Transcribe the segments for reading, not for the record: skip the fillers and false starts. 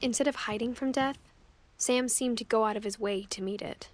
Instead of hiding from death, Sam seemed to go out of his way to meet it.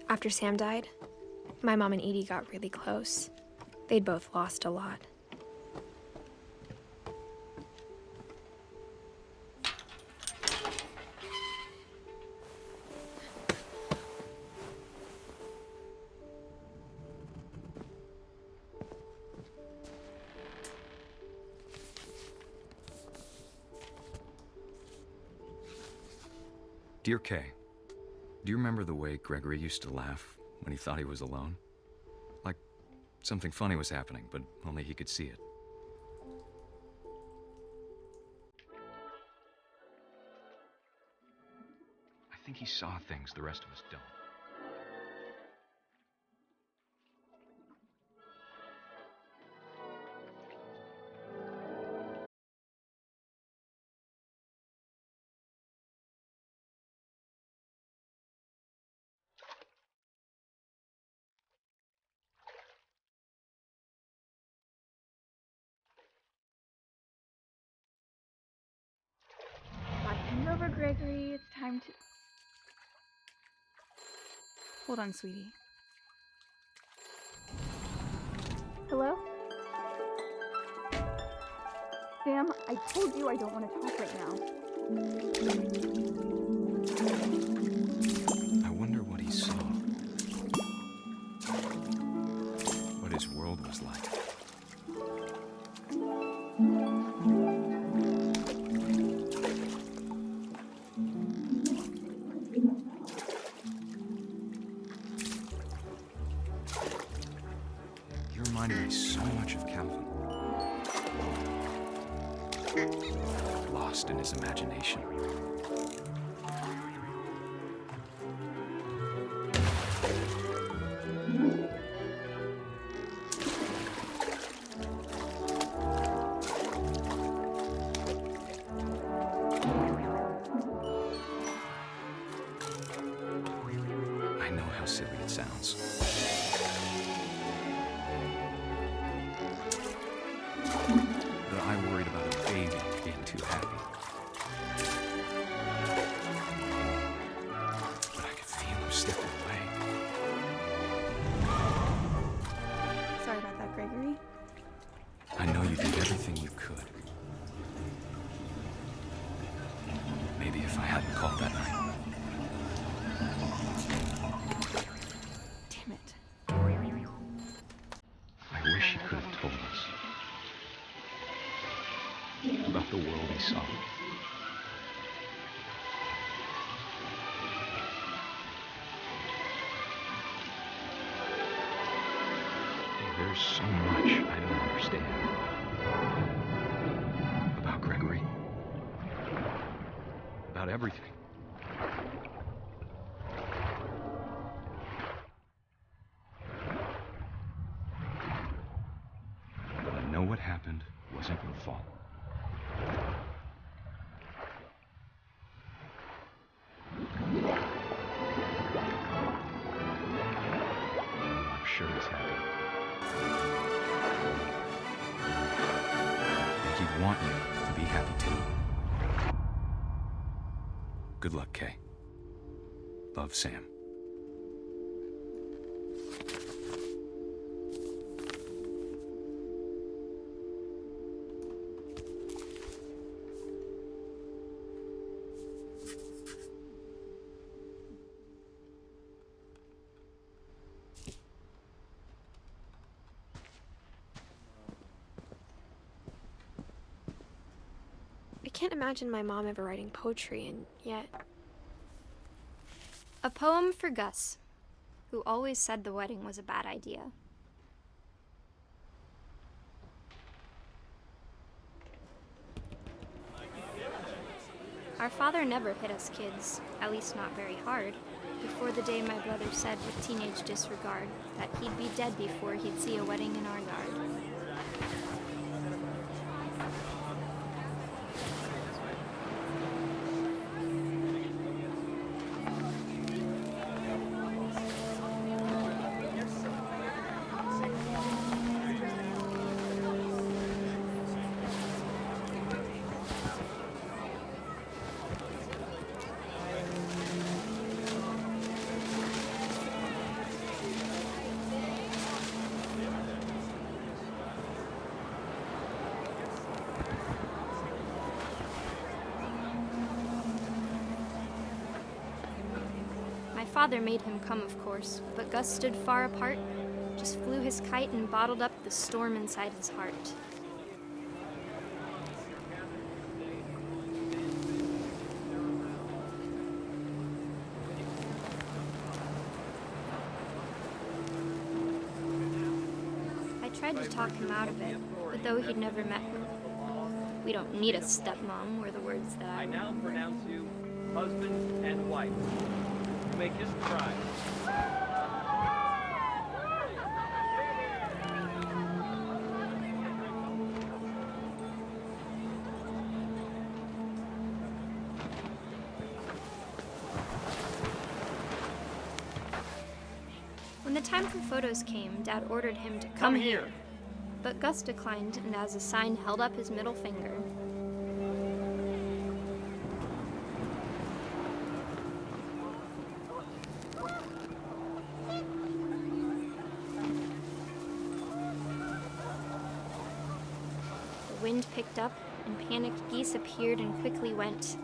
After Sam died, my mom and Edie got really close. They'd both lost a lot. Dear Kay, do you remember the way Gregory used to laugh when he thought he was alone? Like something funny was happening, but only he could see it. I think he saw things the rest of us don't. Watching over, Gregory. It's time to... Hold on, sweetie. Hello? Sam, I told you I don't want to talk right now. I wonder what he saw. What his world was like. You reminded me so much of Calvin. Lost in his imagination. I know how silly it sounds. But I worried about a baby being too happy. But I could feel him slipping away. Sorry about that, Gregory. I know you did everything you could. Maybe if I hadn't called that night. Damn it. I wish he could have told us about the world he saw. There's so much I don't understand about Gregory, about everything. But I know what happened wasn't your fault. I'm sure he's happy. And he'd want you to be happy too. Good luck, Kay. Love, Sam. I can't imagine my mom ever writing poetry, and yet... A poem for Gus, who always said the wedding was a bad idea. Our father never hit us kids, at least not very hard, before the day my brother said with teenage disregard that he'd be dead before he'd see a wedding in our yard. My father made him come, of course, but Gus stood far apart, just flew his kite and bottled up the storm inside his heart. I tried to talk him out of it, but though he'd never met her, "We don't need a stepmom," were the words that I now remembered. pronounce you husband and wife. You may kiss the bride. When the time for photos came, Dad ordered him to come here. But Gus declined, and as a sign held up his middle finger. The wind picked up, and panicked geese appeared and quickly went.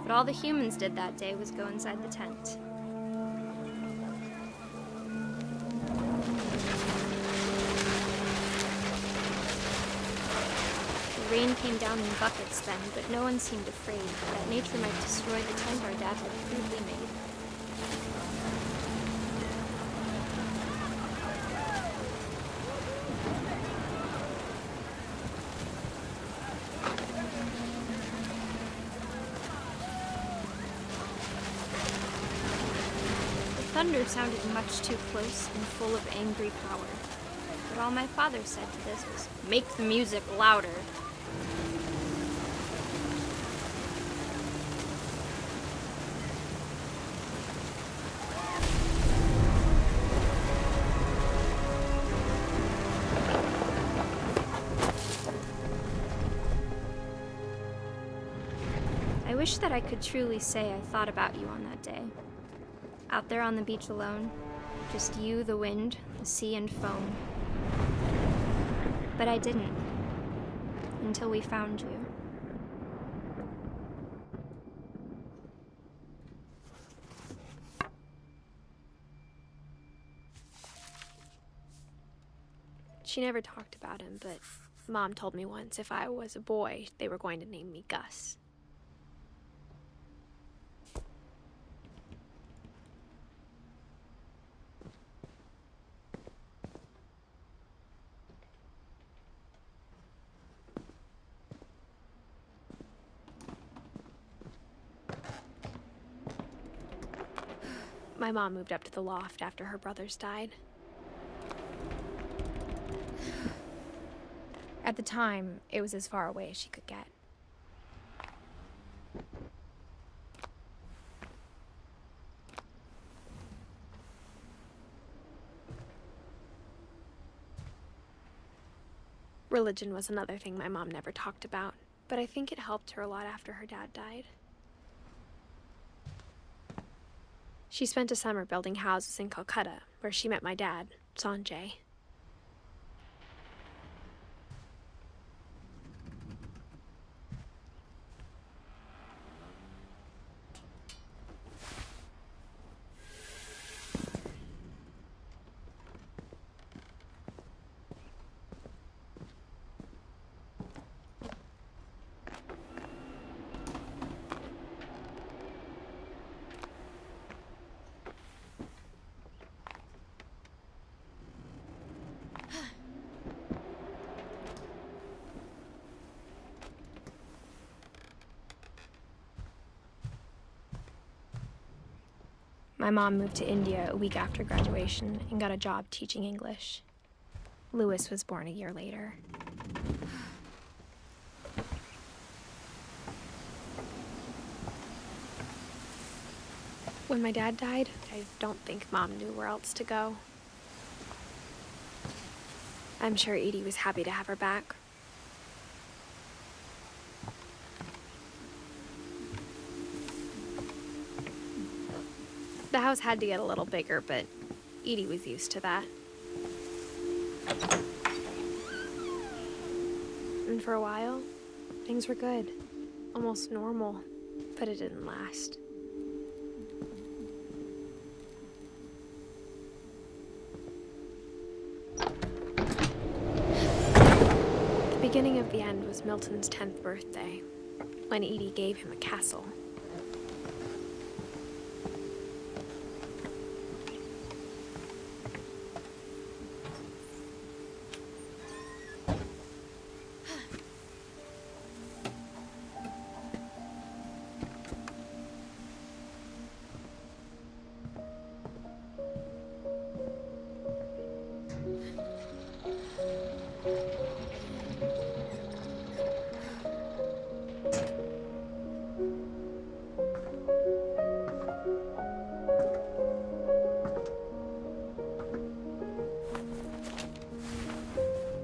But all the humans did that day was go inside the tent. The rain came down in buckets then, but no one seemed afraid that nature might destroy the tent our dad had crudely made. The thunder sounded much too close and full of angry power. But all my father said to this was, "Make the music louder." I wish that I could truly say I thought about you on that day. Out there on the beach alone, just you, the wind, the sea, and foam. But I didn't, until we found you. She never talked about him, but Mom told me once if I was a boy, they were going to name me Gus. My mom moved up to the loft after her brothers died. At the time, it was as far away as she could get. Religion was another thing my mom never talked about, but I think it helped her a lot after her dad died. She spent a summer building houses in Calcutta, where she met my dad, Sanjay. My mom moved to India a week after graduation and got a job teaching English. Lewis was born a year later. When my dad died, I don't think Mom knew where else to go. I'm sure Edie was happy to have her back. The house had to get a little bigger, but Edie was used to that. And for a while, things were good. Almost normal, but it didn't last. The beginning of the end was Milton's 10th birthday, when Edie gave him a castle.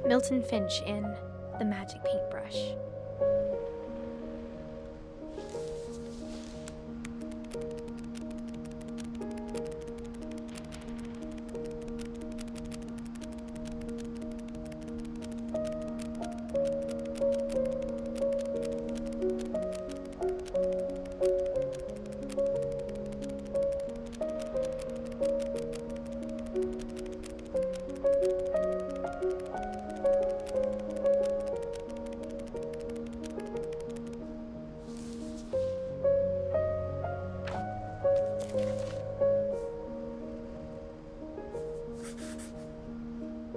Milton Finch in The Magic Paintbrush.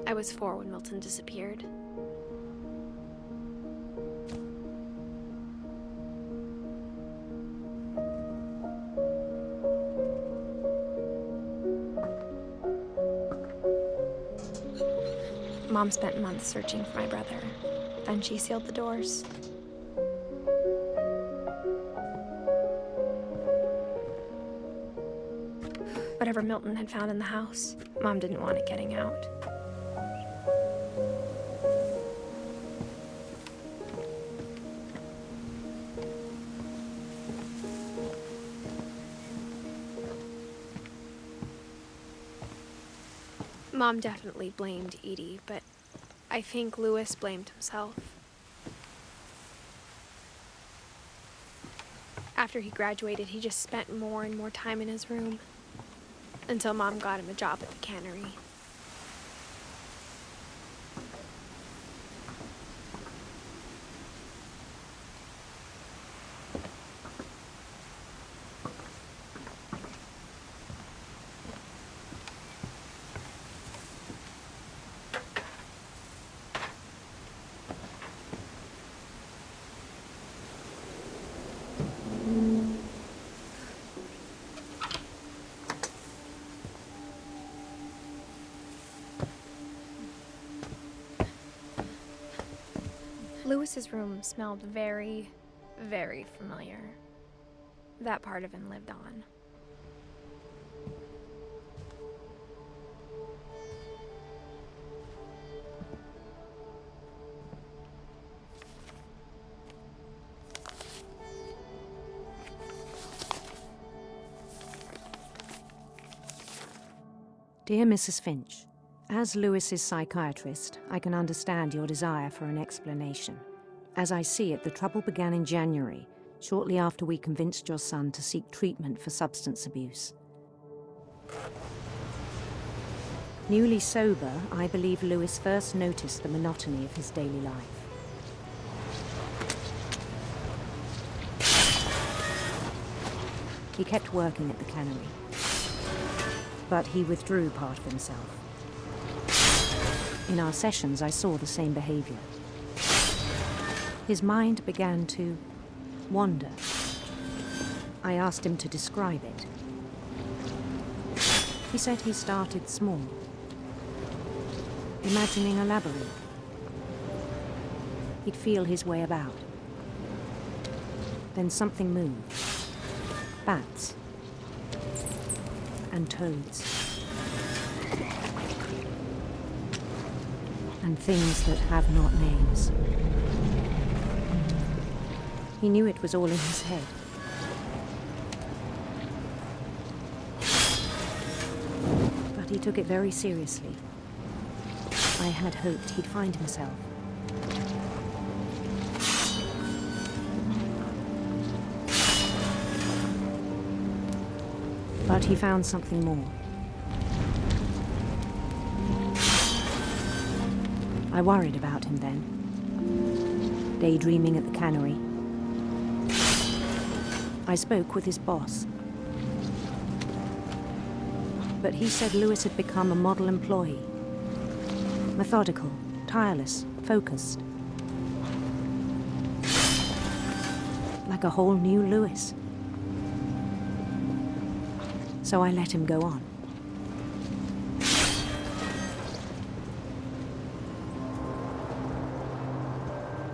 I was 4 when Milton disappeared. Mom spent months searching for my brother. Then she sealed the doors. Whatever Milton had found in the house, Mom didn't want it getting out. Mom definitely blamed Edie, but I think Lewis blamed himself. After he graduated, he just spent more and more time in his room, until Mom got him a job at the cannery. Lewis's room smelled very, very familiar. That part of him lived on. Dear Mrs. Finch, as Lewis's psychiatrist, I can understand your desire for an explanation. As I see it, the trouble began in January, shortly after we convinced your son to seek treatment for substance abuse. Newly sober, I believe Lewis first noticed the monotony of his daily life. He kept working at the cannery, but he withdrew part of himself. In our sessions, I saw the same behavior. His mind began to wander. I asked him to describe it. He said he started small, imagining a labyrinth. He'd feel his way about. Then something moved. Bats. And toads. And things that have not names. He knew it was all in his head. But he took it very seriously. I had hoped he'd find himself. But he found something more. I worried about him then, daydreaming at the cannery. I spoke with his boss. But he said Lewis had become a model employee. Methodical, tireless, focused. Like a whole new Lewis. So I let him go on.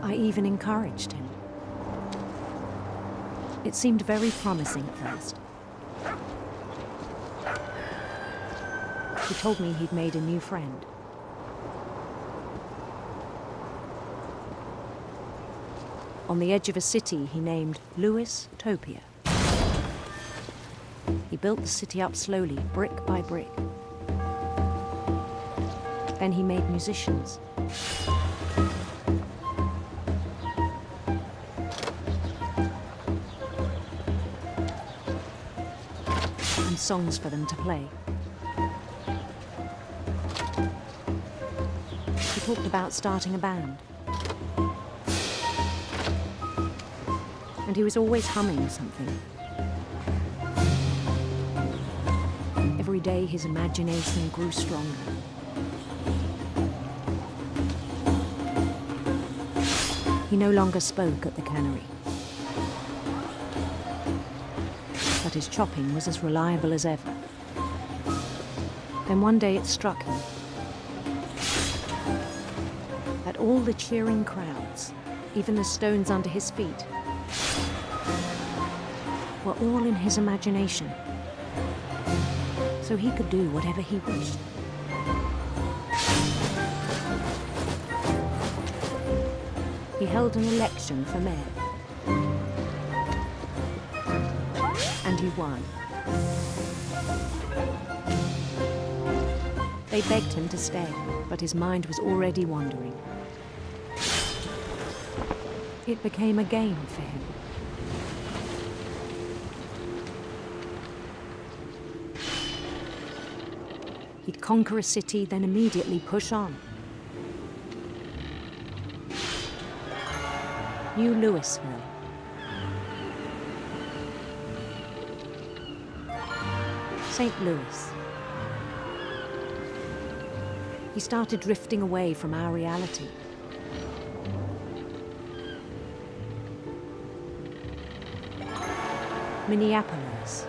I even encouraged him. It seemed very promising at first. He told me he'd made a new friend. On the edge of a city he named Lewis Topia. He built the city up slowly, brick by brick. Then he made musicians. And songs for them to play. He talked about starting a band. And he was always humming something. Every day his imagination grew stronger. He no longer spoke at the cannery. But his chopping was as reliable as ever. Then one day it struck him that all the cheering crowds, even the stones under his feet, were all in his imagination. So he could do whatever he wished. He held an election for mayor. And he won. They begged him to stay, but his mind was already wandering. It became a game for him. He'd conquer a city, then immediately push on. New Louisville. St. Louis. He started drifting away from our reality. Minneapolis,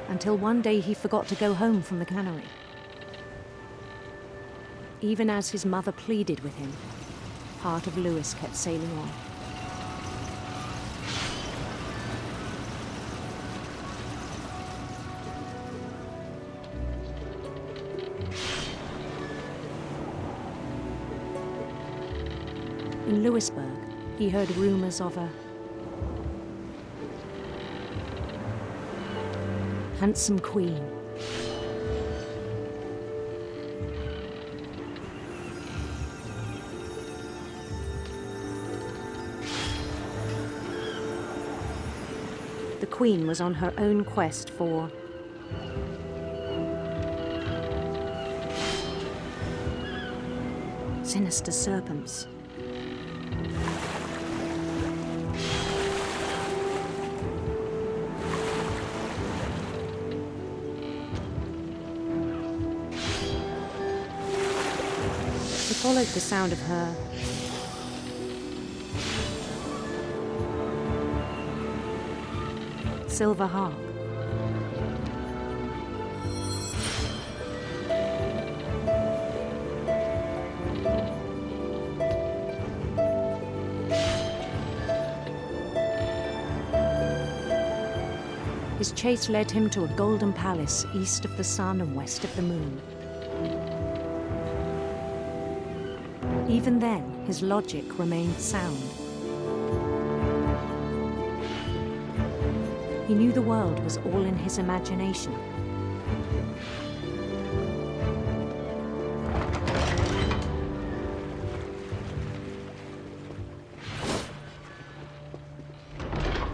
until one day he forgot to go home from the cannery. Even as his mother pleaded with him, part of Lewis kept sailing on. In Lewisburg, he heard rumors of a handsome queen. The queen was on her own quest for sinister serpents. He followed the sound of her silver harp. His chase led him to a golden palace east of the sun and west of the moon. Even then, his logic remained sound. He knew the world was all in his imagination.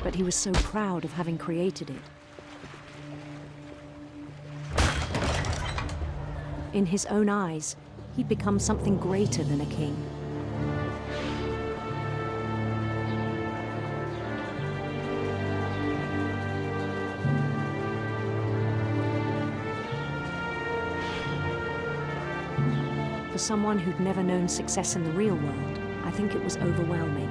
But he was so proud of having created it. In his own eyes, he'd become something greater than a king. For someone who'd never known success in the real world, I think it was overwhelming.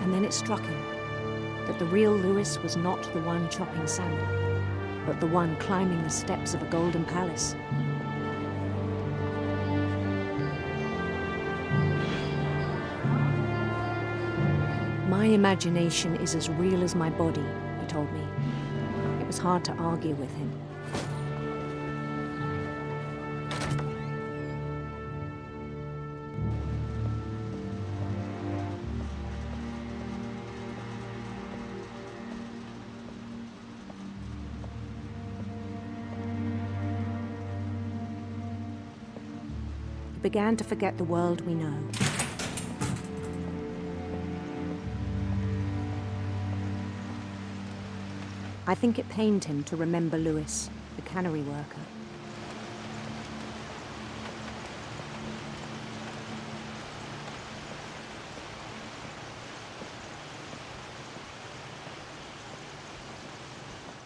And then it struck him that the real Lewis was not the one chopping salmon, but the one climbing the steps of a golden palace. My imagination is as real as my body, he told me. It was hard to argue with him. Began to forget the world we know. I think it pained him to remember Lewis, the cannery worker.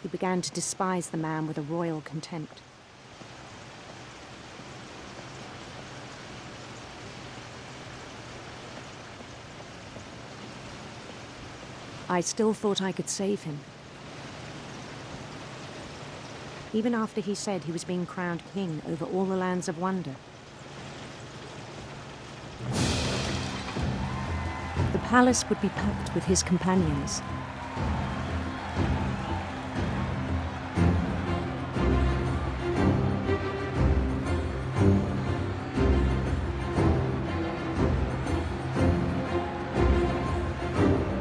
He began to despise the man with a royal contempt. I still thought I could save him. Even after he said he was being crowned king over all the lands of wonder. The palace would be packed with his companions.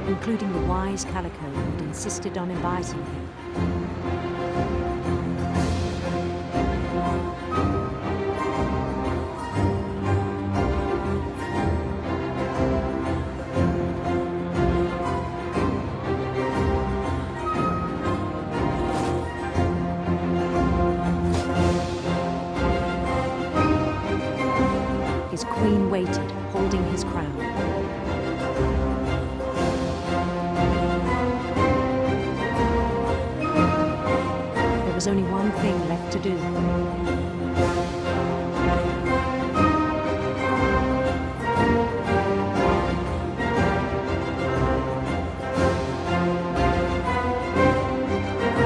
Including the wise Calico who'd insisted on inviting him. His queen waited, holding his crown. There was only one thing left to do.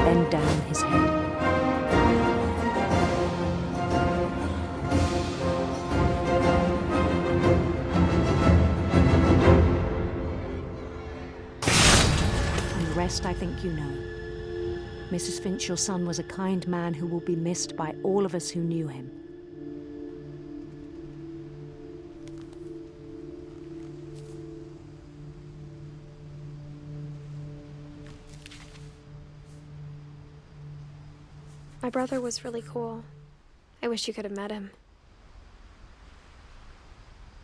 Bend down his head. And the rest I think you know. Mrs. Finch, your son was a kind man who will be missed by all of us who knew him. My brother was really cool. I wish you could have met him.